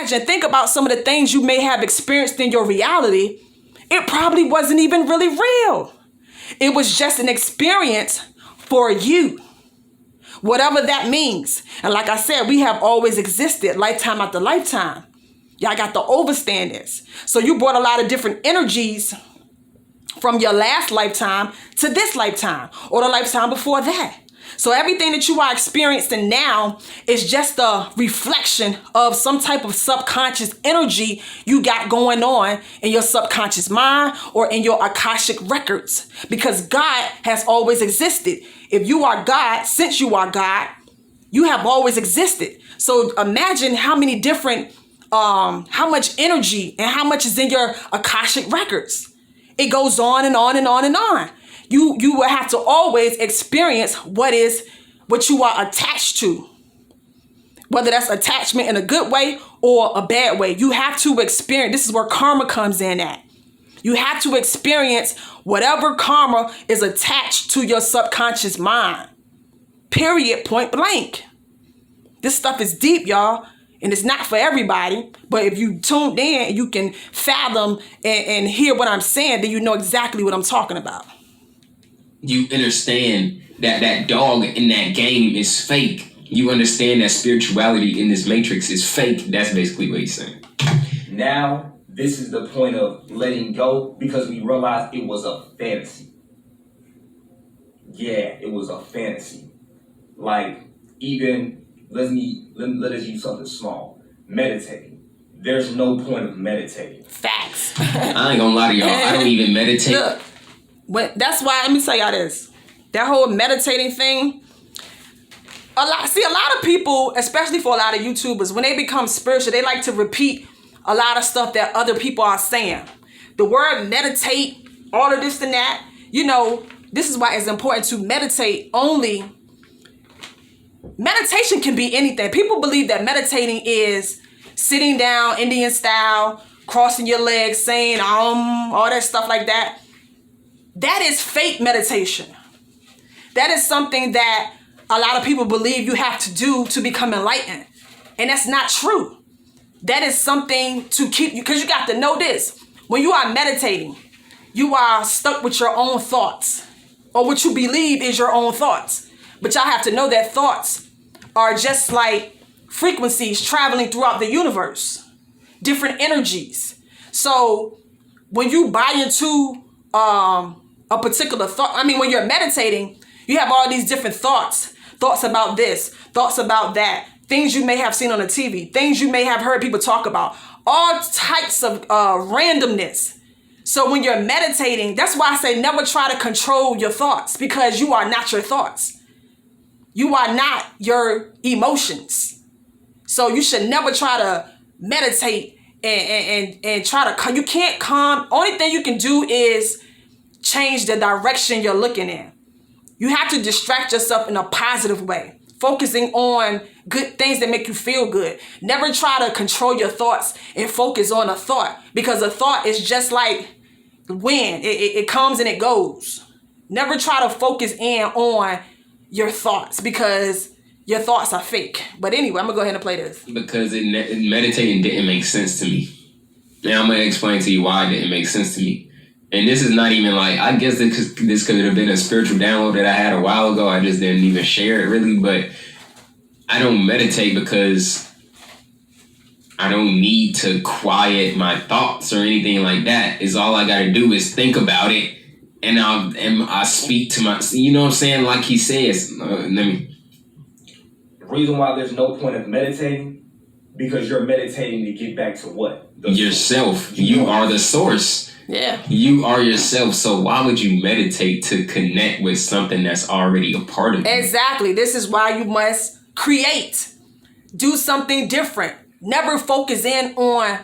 imagine, think about some of the things you may have experienced in your reality. It probably wasn't even really real. It was just an experience for you, whatever that means. And like I said, we have always existed lifetime after lifetime. Y'all got to understand this. So you brought a lot of different energies from your last lifetime to this lifetime or the lifetime before that. So everything that you are experiencing now is just a reflection of some type of subconscious energy you got going on in your subconscious mind or in your Akashic records, because God has always existed. If you are God, since you are God, you have always existed. So imagine how many different, how much energy and how much is in your Akashic records. It goes on and on and on and on. You will have to always experience what you are attached to. Whether that's attachment in a good way or a bad way. You have to experience, this is where karma comes in at. You have to experience whatever karma is attached to your subconscious mind. Period, point blank. This stuff is deep, y'all. And it's not for everybody. But if you tuned in and you can fathom and hear what I'm saying, then you know exactly what I'm talking about. You understand that dog in that game is fake. You understand that spirituality in this matrix is fake. That's basically what he's saying. Now, this is the point of letting go, because we realized it was a fantasy. Yeah, it was a fantasy. Like, even, let us use something small. Meditating. There's no point of meditating. Facts. I ain't gonna lie to y'all. I don't even meditate. Look. That's why, let me tell y'all this. That whole meditating thing, a lot of people, especially for a lot of YouTubers, when they become spiritual, they like to repeat a lot of stuff that other people are saying. The word meditate, all of this and that, this is why it's important to meditate only. Meditation can be anything. People believe that meditating is sitting down, Indian style, crossing your legs, saying all that stuff like that. That is fake meditation. That is something that a lot of people believe you have to do to become enlightened. And that's not true. That is something to keep you, because you got to know this. When you are meditating, you are stuck with your own thoughts, or what you believe is your own thoughts. But y'all have to know that thoughts are just like frequencies traveling throughout the universe, different energies. So when you buy into a particular thought, when you're meditating, you have all these different thoughts about this, thoughts about that, things you may have seen on the TV, things you may have heard people talk about, all types of randomness. So when you're meditating, that's why I say never try to control your thoughts, because you are not your thoughts. You are not your emotions. So you should never try to meditate and try to, you can't calm. Only thing you can do is change the direction you're looking in. You have to distract yourself in a positive way, focusing on good things that make you feel good. Never try to control your thoughts and focus on a thought, because a thought is just like wind. It comes and it goes. Never try to focus in on your thoughts, because your thoughts are fake. But anyway, I'm gonna go ahead and play this. Because meditating didn't make sense to me. Now I'm gonna explain to you why it didn't make sense to me. And this is not even like, I guess this could have been a spiritual download that I had a while ago. I just didn't even share it really. But I don't meditate because I don't need to quiet my thoughts or anything like that. It's all I got to do is think about it. And I speak to my, you know what I'm saying? Like he says, The reason why there's no point of meditating, because you're meditating to get back to what? Yourself. You are the source. Yeah. You are yourself. So why would you meditate to connect with something that's already a part of you? Exactly. This is why you must create. Do something different. Never focus in on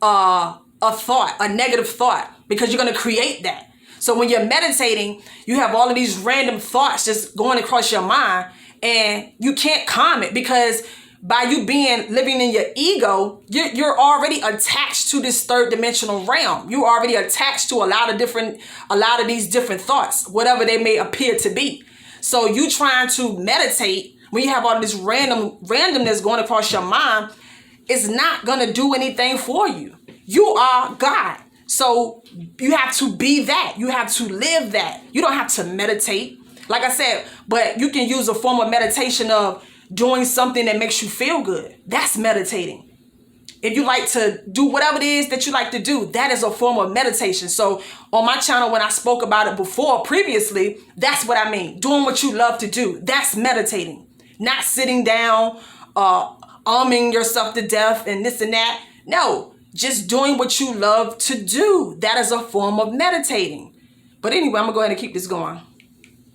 a thought, a negative thought, because you're going to create that. So when you're meditating, you have all of these random thoughts just going across your mind, and you can't calm it, because by you living in your ego, you're already attached to this third dimensional realm. You're already attached to a lot of these different thoughts, whatever they may appear to be. So you trying to meditate when you have all this randomness going across your mind, is not going to do anything for you. You are God. So you have to be that. You have to live that. You don't have to meditate. Like I said, but you can use a form of meditation of doing something that makes you feel good. That's meditating. If you like to do whatever it is that you like to do, that is a form of meditation. So on my channel, when I spoke about it before, previously, that's what I mean. Doing what you love to do. That's meditating. Not sitting down, arming yourself to death and this and that. No, just doing what you love to do. That is a form of meditating. But anyway, I'm going to go ahead and keep this going.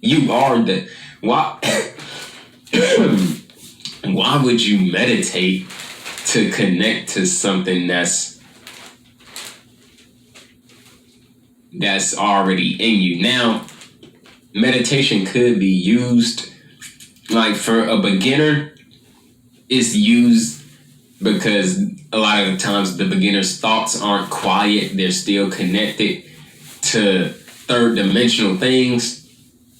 You are the... Why, why would you meditate to connect to something that's already in you? Now, meditation could be used, like for a beginner, it's used because a lot of the times the beginner's thoughts aren't quiet. They're still connected to third dimensional things.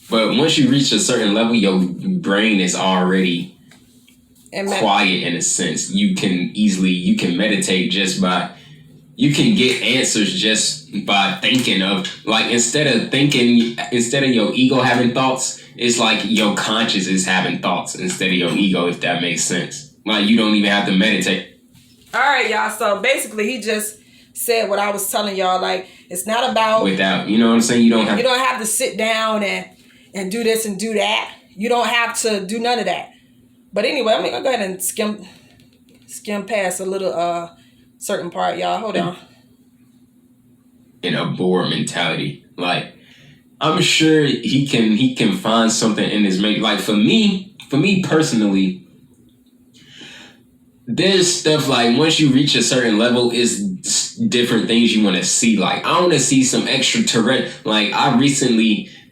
But once you reach a certain level, your brain is already quiet in a sense. You can meditate you can get answers just by thinking of, like, instead of your ego having thoughts, it's like your conscious is having thoughts instead of your ego, if that makes sense. Like, you don't even have to meditate. All right, y'all. So basically, he just said what I was telling y'all. Like, it's not about you know what I'm saying? You don't have to sit down and do this and do that. You don't have to do none of that. But anyway, I'm gonna go ahead and skim past a little certain part, y'all. Hold on. In a bored mentality, like, I'm sure he can find something in his make. Like, for me personally, there's stuff like, once you reach a certain level, is different things you want to see. Like, I want to see some extraterrestrial. Like,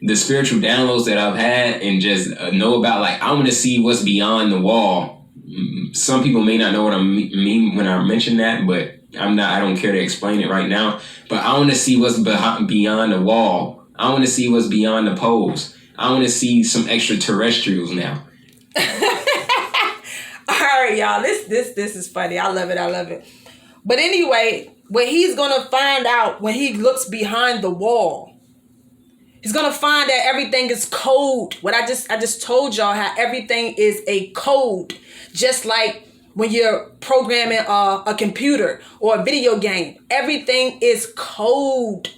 the spiritual downloads that I've had and just know about, like, I want to see what's beyond the wall. Some people may not know what I mean when I mention that, but I don't care to explain it right now. But I want to see what's beyond the wall. I want to see what's beyond the poles. I want to see some extraterrestrials now. All right, y'all. This is funny. I love it. But anyway, what he's gonna find out when he looks behind the wall, he's gonna find that everything is code. What I just told y'all, how everything is a code. Just like when you're programming a computer or a video game, everything is code.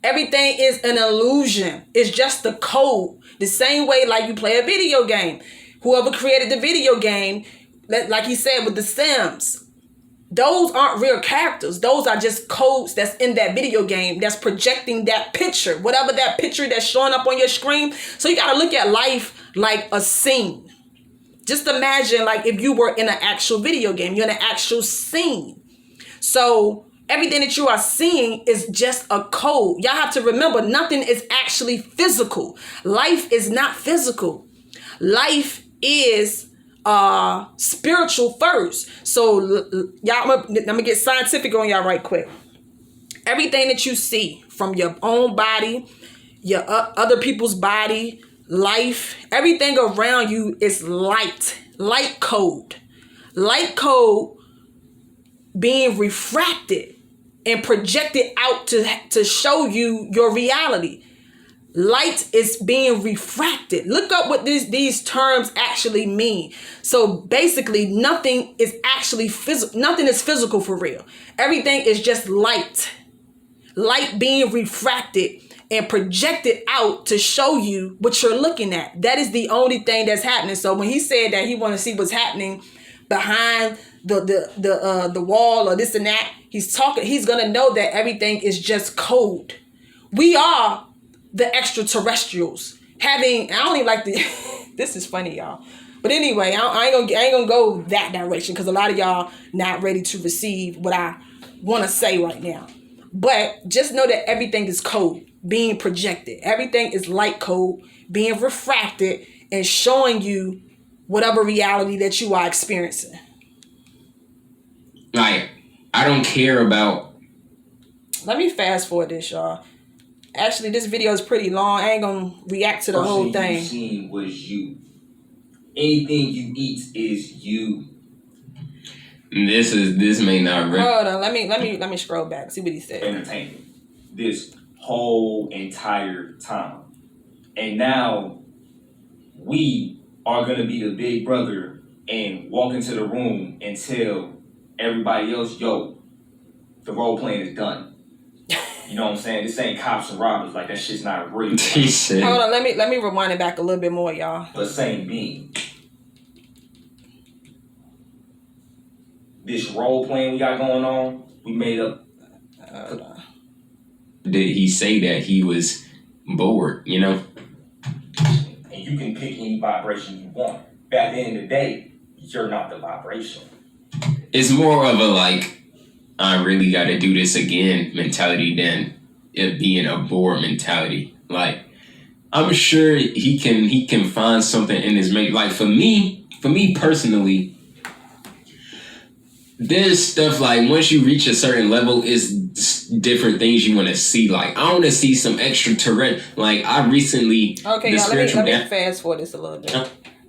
Everything is an illusion. It's just the code. The same way like you play a video game. Whoever created the video game, like he said with The Sims, those aren't real characters. Those are just codes that's in that video game that's projecting that picture, whatever that picture that's showing up on your screen. So you got to look at life like a scene. Just imagine, like, if you were in an actual video game, you're in an actual scene. So everything that you are seeing is just a code. Y'all have to remember, nothing is actually physical. Life is not physical. Life is spiritual first. So y'all, I'm gonna get scientific on y'all right quick. Everything that you see from your own body, your other people's body, life, everything around you is light code being refracted and projected out to show you your reality. Light is being refracted. Look up what these terms actually mean. So basically, nothing is actually physical. Nothing is physical for real. Everything is just light. Light being refracted and projected out to show you what you're looking at. That is the only thing that's happening. So when he said that he want to see what's happening behind the wall or this and that, he's gonna know that everything is just code. We are the extraterrestrials. I don't even like the this is funny, y'all. But anyway, I ain't gonna go that direction because a lot of y'all not ready to receive what I want to say right now. But just know that everything is code being projected. Everything is light code being refracted and showing you whatever reality that you are experiencing. Like, I don't care about... Let me fast forward this, y'all. Actually, this video is pretty long. I ain't gonna react to the whole thing. You seen was you. Anything you eat is you. This may not Hold on, let me scroll back. See what he said. Entertainment this whole entire time. And now we are going to be the big brother and walk into the room and tell everybody else, yo, the role playing is done. You know what I'm saying? This ain't cops and robbers. Like, that shit's not real. He said. Hold on, let me rewind it back a little bit more, y'all. The same being. This role playing we got going on, we made up. Did he say that he was bored, you know? And you can pick any vibration you want. But at the end of the day, you're not the vibration. It's more of a like, I really got to do this again mentality than it being a bored mentality. Like, I'm sure he can find something in his make. Like for me personally, there's stuff like once you reach a certain level, it's different things you want to see. Like I want to see some extraterrestrial. Like I recently, okay, y'all, let me fast forward this a little bit.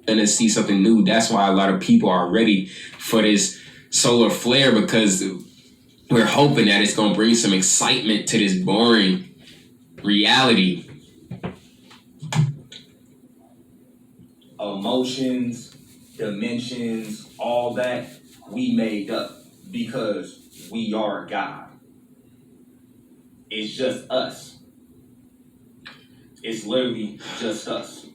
And to see something new. That's why a lot of people are ready for this solar flare because we're hoping that it's gonna bring some excitement to this boring reality. Emotions, dimensions, all that we made up because we are God. It's just us. It's literally just us.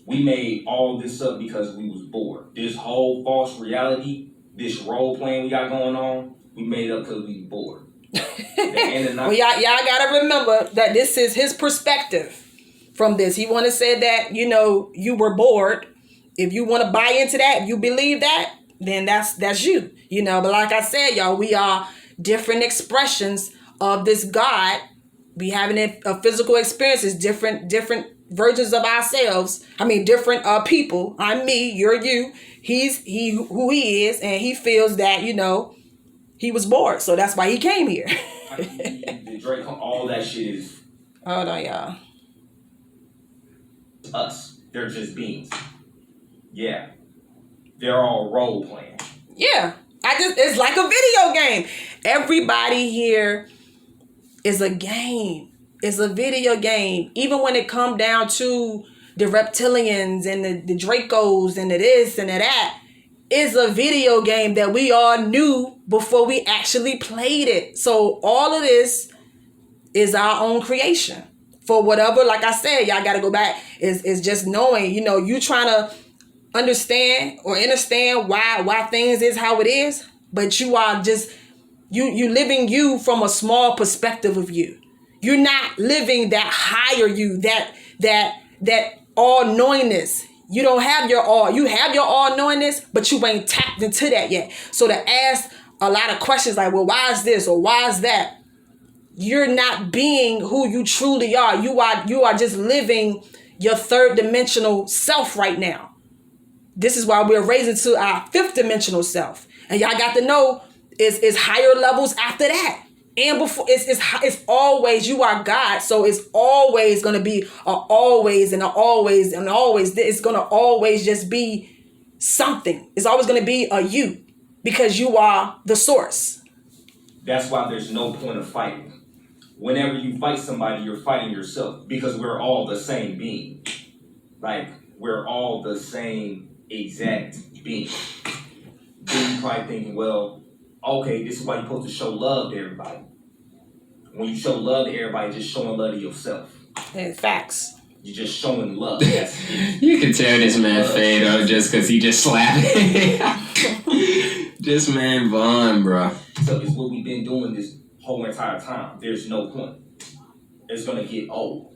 We made all this up because we was bored. This whole false reality, this role playing we got going on, we made up because we was bored. Well, y'all gotta remember that this is his perspective from this. He want to say that, you know, you were bored. If you want to buy into that, you believe that, then that's you. You know, but like I said, y'all, we are different expressions of this God. We having a physical experiences, different versions of ourselves. I mean, different people. I'm me, you're you. He's who he is, and he feels that, you know, he was bored, so that's why he came here. The Drake, all that shit is. Hold on, y'all. Us. They're just beings. Yeah. They're all role playing. Yeah. It's like a video game. Everybody here is a game. It's a video game. Even when it come down to the reptilians and the Dracos and the this and the that, it's a video game that we all knew before we actually played it. So all of this is our own creation. For whatever, like I said, y'all got to go back. Is just knowing, you know, you trying to understand why things is how it is, but you are just you living you from a small perspective of you. You're not living that higher you, that all knowingness. You don't have your all. You have your all knowingness, but you ain't tapped into that yet. So to ask a lot of questions like, well, why is this or why is that? You're not being who you truly are. You are just living your third dimensional self right now. This is why we're raising to our fifth dimensional self. And y'all got to know is higher levels after that. And before it's always, you are God. So it's always going to be always and always and always. It's going to always just be something. It's always going to be a you because you are the source. That's why there's no point of fighting. Whenever you fight somebody, you're fighting yourself because we're all the same being. Like, we're all the same exact being. Then you probably thinking, well, okay, this is why you're supposed to show love to everybody. When you show love to everybody, just showing love to yourself. And facts. You're just showing love. You can tell this man fade up just because he just slapped. This man Vaughn, bro. So it's what we've been doing this whole entire time. There's no point. It's gonna get old.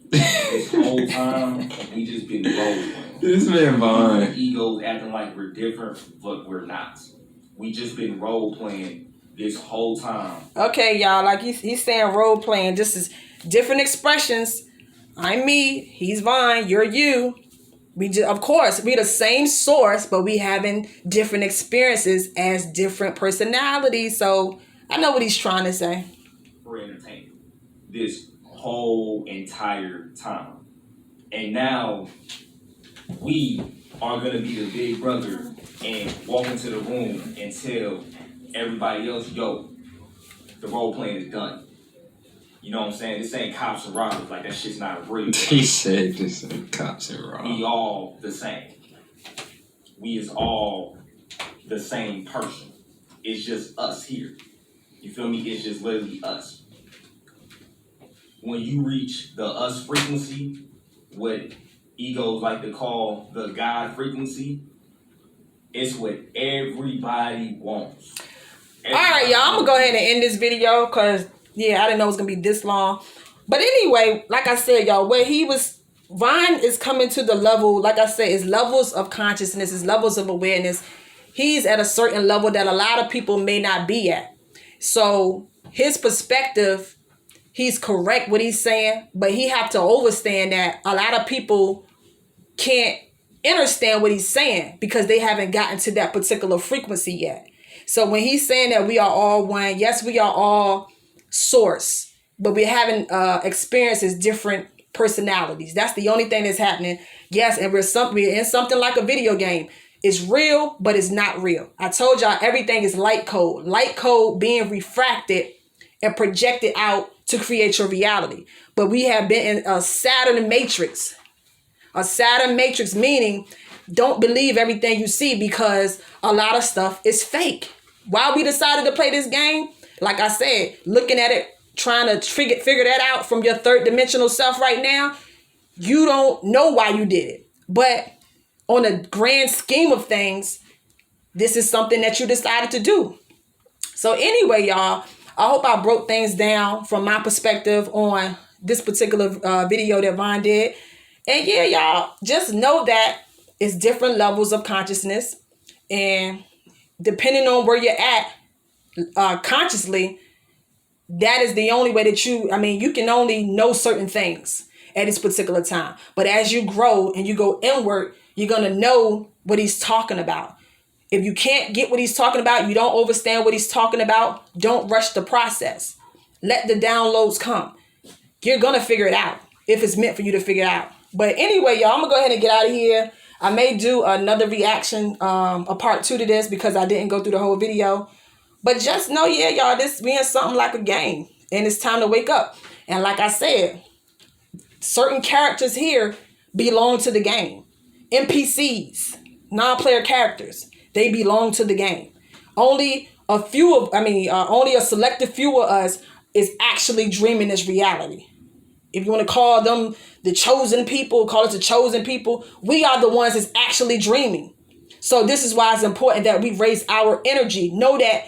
This whole time, we just been rolling. This man Vaughn. Egos acting like we're different, but we're not. We just been role playing this whole time. Okay, y'all, like he's saying role playing. This is different expressions. I'm me, he's Vaughn, you're you. We just, of course, we the same source, but we having different experiences as different personalities. So I know what he's trying to say. For entertainment. This whole entire time. And now we are gonna be the big brother and walk into the room and tell everybody else, yo, the role playing is done. You know what I'm saying? This ain't cops and robbers. Like, that shit's not real. He said this ain't cops and robbers. We all the same. We is all the same person. It's just us here. You feel me? It's just literally us. When you reach the us frequency, what egos like to call the God frequency, it's what everybody wants. All right, y'all. I'm gonna go ahead and end this video because I didn't know it was gonna be this long. But anyway, like I said, y'all, Vine is coming to the level, like I said, is levels of consciousness, is levels of awareness. He's at a certain level that a lot of people may not be at. So his perspective, he's correct what he's saying, but he have to understand that a lot of people can't understand what he's saying because they haven't gotten to that particular frequency yet. So when he's saying that we are all one, yes, we are all source, but we're having experiences, different personalities. That's the only thing that's happening. Yes, and we're in something like a video game. It's real, but it's not real. I told y'all everything is light code. Light code being refracted and projected out to create your reality. But we have been in a Saturn matrix. A Saturn matrix meaning don't believe everything you see because a lot of stuff is fake. Why we decided to play this game? Like I said, looking at it, trying to figure that out from your third dimensional self right now, you don't know why you did it. But on a grand scheme of things, this is something that you decided to do. So anyway, y'all, I hope I broke things down from my perspective on this particular video that Vaughn did. And yeah, y'all, just know that it's different levels of consciousness. And depending on where you're at consciously, that is the only way that you can only know certain things at this particular time. But as you grow and you go inward, you're going to know what he's talking about. If you can't get what he's talking about, you don't understand what he's talking about, don't rush the process. Let the downloads come. You're going to figure it out if it's meant for you to figure it out. But anyway, y'all, I'm going to go ahead and get out of here. I may do another reaction, a part 2 to this because I didn't go through the whole video. But just know, yeah, y'all, this being something like a game. And it's time to wake up. And like I said, certain characters here belong to the game. NPCs, non-player characters, they belong to the game. Only a selective few of us is actually dreaming this reality. If you want to call them the chosen people, call it the chosen people, we are the ones that's actually dreaming. So this is why it's important that we raise our energy. Know that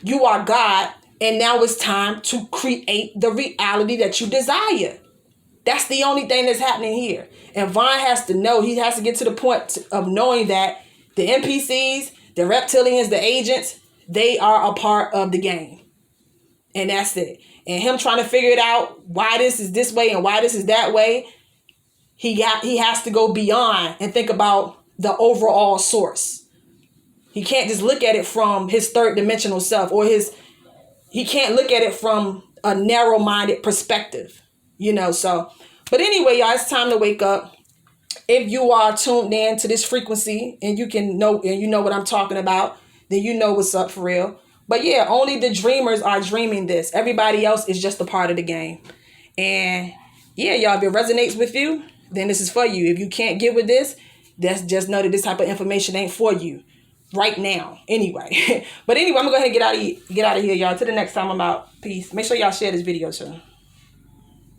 you are God, and now it's time to create the reality that you desire. That's the only thing that's happening here. And Vaughn has to know, he has to get to the point of knowing that the NPCs, the reptilians, the agents, they are a part of the game. And that's it. And him trying to figure it out, why this is this way and why this is that way, he has to go beyond and think about the overall source. He can't just look at it from his third dimensional self he can't look at it from a narrow-minded perspective, so. But anyway, y'all, it's time to wake up. If you are tuned in to this frequency and you know what I'm talking about, then you know what's up for real. But yeah, only the dreamers are dreaming this. Everybody else is just a part of the game. And yeah, y'all, if it resonates with you, then this is for you. If you can't get with this, just know that this type of information ain't for you right now. Anyway. But anyway, I'm going to go ahead and get out of here, y'all. Till the next time, I'm out. Peace. Make sure y'all share this video too.